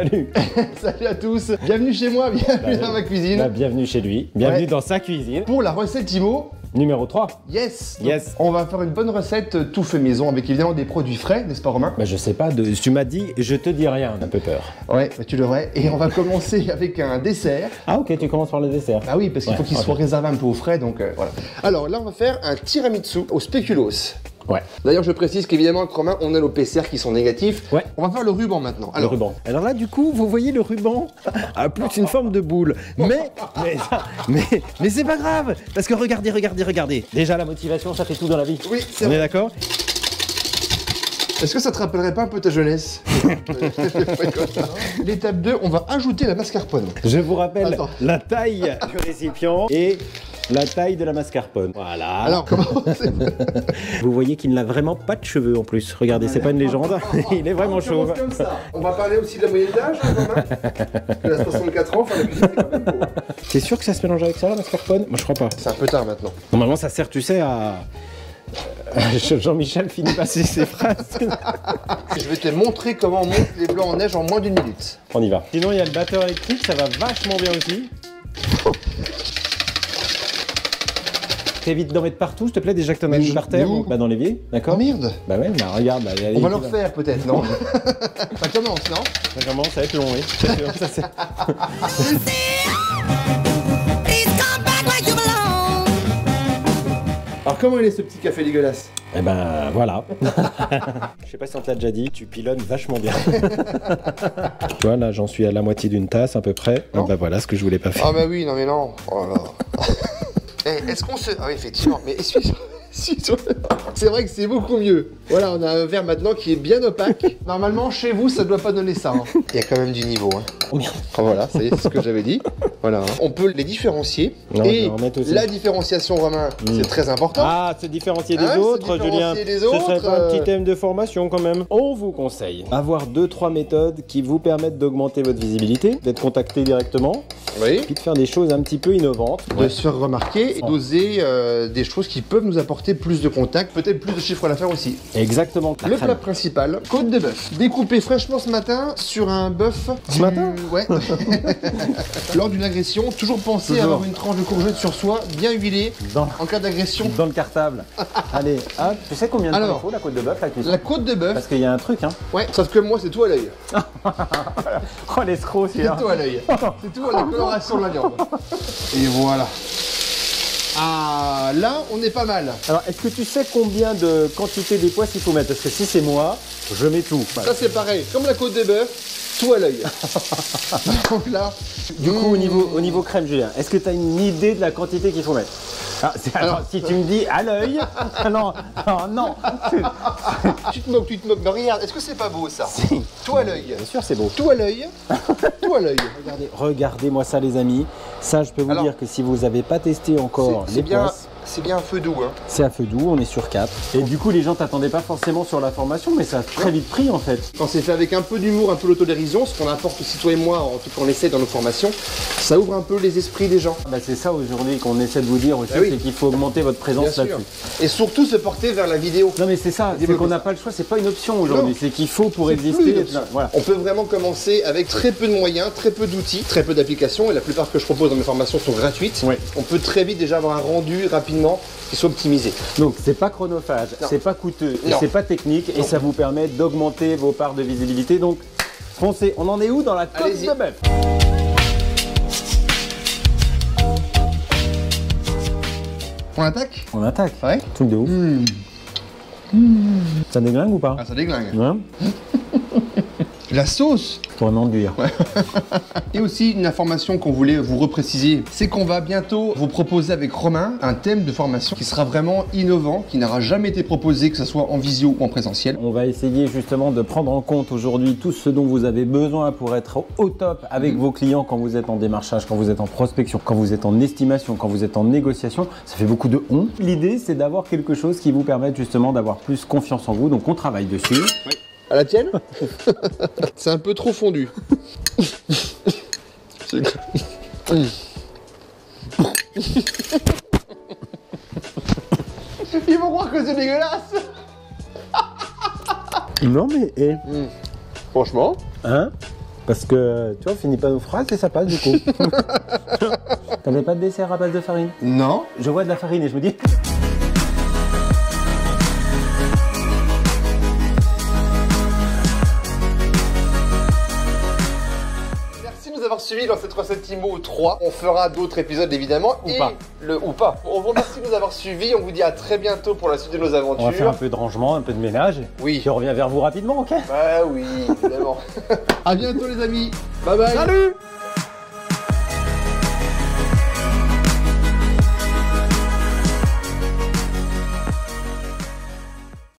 Salut. Salut à tous. Bienvenue chez moi, bienvenue dans ma cuisine. Bienvenue chez lui, bienvenue dans sa cuisine. Pour la recette Timo. Numéro 3. Yes. Yes. On va faire une bonne recette tout fait maison avec évidemment des produits frais, n'est-ce pas Romain? Bah je sais pas, tu m'as dit, je te dis rien, un peu peur. Ouais, bah, tu devrais. Et on va commencer avec un dessert. Ah ok, tu commences par le dessert. Ah oui, parce qu'il faut qu'il soit réservé un peu au frais, donc voilà. Alors là, on va faire un tiramisu au spéculoos. Ouais. D'ailleurs, je précise qu'évidemment, avec Romain, on a nos PCR qui sont négatifs. Ouais. On va faire le ruban maintenant. Alors, le ruban. Alors là, du coup, vous voyez le ruban a plus une forme de boule. Mais c'est pas grave, parce que regardez. Déjà, la motivation, ça fait tout dans la vie. Oui, c'est On vrai. est d'accord? Est-ce que ça te rappellerait pas un peu ta jeunesse? L'étape 2, on va ajouter la mascarpone. Je vous rappelle Attends. la taille du récipient et la taille de la mascarpone. Voilà. Alors, comment c'est... Vous voyez qu'il n'a vraiment pas de cheveux en plus. Regardez, c'est pas une légende. Il est vraiment chauve. Comme ça. On va parler aussi de la moyenne d'âge, hein, Romain. Il a 64 ans, enfin la cuisine, c'est quand même beau. T'es sûr que ça se mélange avec ça, la mascarpone? Moi, je crois pas. C'est un peu tard maintenant. Normalement, ça sert, tu sais, à... Jean-Michel finit par ses phrases. Je vais te montrer comment on monte les blancs en neige en moins d'une minute. On y va. Sinon, il y a le batteur électrique, ça va vachement bien aussi. T'évites d'en mettre partout, s'il te plaît, déjà que t'en as mis par terre. Bah, dans l'évier, d'accord? Oh merde. Bah ouais, bah regarde. Bah, On va le refaire peut-être, non? Ça commence, non? Ça commence, ça va être long, oui. Ça, c'est... Alors comment il est ce petit café dégueulasse? Eh ben voilà. Je sais pas si on t'a déjà dit, tu pilonnes vachement bien. Tu vois, là j'en suis à la moitié d'une tasse à peu près. Non. Bah voilà ce que je voulais pas faire. Ah bah oui, non mais non. Oh là là. Eh, est-ce qu'on se... Ah oui, effectivement, mais essuie sur... C'est vrai que c'est beaucoup mieux. Voilà, on a un verre maintenant qui est bien opaque. Normalement, chez vous, ça doit pas donner ça. Hein. Il y a quand même du niveau. Hein. Oh merde. Oh, voilà, ça y est, c'est ce que j'avais dit. Voilà. Hein. On peut les différencier. Non, je vais et en remettre aussi. la différenciation, Romain, c'est très important. Ah, se différencier des Hein, autres, se différencier Julien. des Ce serait autres, pas un petit thème de formation quand même. On vous conseille avoir 2-3 méthodes qui vous permettent d'augmenter votre visibilité, d'être contacté directement, Oui. puis de faire des choses un petit peu innovantes. De se faire remarquer et d'oser des choses qui peuvent nous apporter plus de contacts, peut-être plus de chiffre d'affaires aussi. Exactement. Le plat principal, côte de bœuf, découpé fraîchement ce matin sur un bœuf. Ce matin? Ouais. Lors d'une agression, toujours penser à avoir une tranche de courgette sur soi, bien huilée, en cas d'agression. Dans le cartable. Allez, hop. Tu sais combien de temps Alors, il faut la côte de bœuf, la cuisson? La côte de bœuf, Parce qu'il y a un truc, hein. ouais, sauf que moi c'est tout à l'œil. Oh, l'escroc, C'est celui-là. tout à l'œil. C'est tout à la coloration de la viande. Et voilà. Ah, là, on est pas mal. Alors, est-ce que tu sais combien de quantité d'époisse il faut mettre? Parce que si c'est moi, je mets tout. Ça c'est pareil, comme la côte de bœuf, tout à l'œil. Donc là, Du coup, au niveau crème, Julien, est-ce que tu as une idée de la quantité qu'il faut mettre? Alors, si tu me dis à l'œil, non. tu te moques. Mais regarde, est-ce que c'est pas beau ça? Tout à l'œil. Bien sûr, c'est beau. Tout à l'œil. Tout à l'œil. Regardez-moi ça, les amis. Ça, je peux vous Alors, dire que si vous n'avez pas testé encore C'est les bien, poisses, c'est bien un feu doux. Hein. c'est à feu doux, on est sur 4. Et du coup, les gens t'attendaient pas forcément sur la formation, mais ça a très vite pris en fait. Quand c'est fait avec un peu d'humour, un peu l'autodérision, ce qu'on apporte aussi toi et moi, en tout cas on essaie dans nos formations, ça ouvre un peu les esprits des gens. Bah, c'est ça aujourd'hui qu'on essaie de vous dire aussi, Bah oui. c'est qu'il faut augmenter votre présence Bien sûr. là-dessus. Et surtout se porter vers la vidéo. Non mais c'est ça, c'est qu'on n'a pas le choix, c'est pas une option aujourd'hui, Non. c'est qu'il faut pour C'est exister. plus une option. Voilà. On peut vraiment commencer avec très peu de moyens, très peu d'outils, très peu d'applications, et la plupart que je propose dans mes formations sont gratuites. Ouais. On peut très vite déjà avoir un rendu rapidement qui soit optimisé. Donc c'est pas chronophage, Non. c'est pas coûteux, et Non. c'est pas technique, et ça vous permet d'augmenter vos parts de visibilité. Donc foncez, on en est où dans la côte Allez-y. de bœuf? On attaque? On attaque. Ouais. Truc de ouf. Ça déglingue ou pas? Ah, ça déglingue. Hein? La sauce. Vraiment dur. Et aussi une information qu'on voulait vous repréciser, c'est qu'on va bientôt vous proposer avec Romain un thème de formation qui sera vraiment innovant, qui n'aura jamais été proposé, que ce soit en visio ou en présentiel. On va essayer justement de prendre en compte aujourd'hui tout ce dont vous avez besoin pour être au top avec vos clients quand vous êtes en démarchage, quand vous êtes en prospection, quand vous êtes en estimation, quand vous êtes en négociation. Ça fait beaucoup de on. L'idée, c'est d'avoir quelque chose qui vous permette justement d'avoir plus confiance en vous. Donc on travaille dessus. Oui. À la tienne? C'est un peu trop fondu. Ils vont croire que c'est dégueulasse. Non mais, Franchement, hein? Parce que, tu vois, on finit pas nos phrases et ça passe du coup. T'avais pas de dessert à base de farine? Non. Je vois de la farine et je me dis... Merci de nous avoir suivis dans cette recette IMO 3. On fera d'autres épisodes évidemment. Ou pas. On vous remercie de nous avoir suivis. On vous dit à très bientôt pour la suite de nos aventures. On va faire un peu de rangement, un peu de ménage. Oui. Puis on revient vers vous rapidement, ok? Bah oui, évidemment. À bientôt les amis. Bye bye. Salut!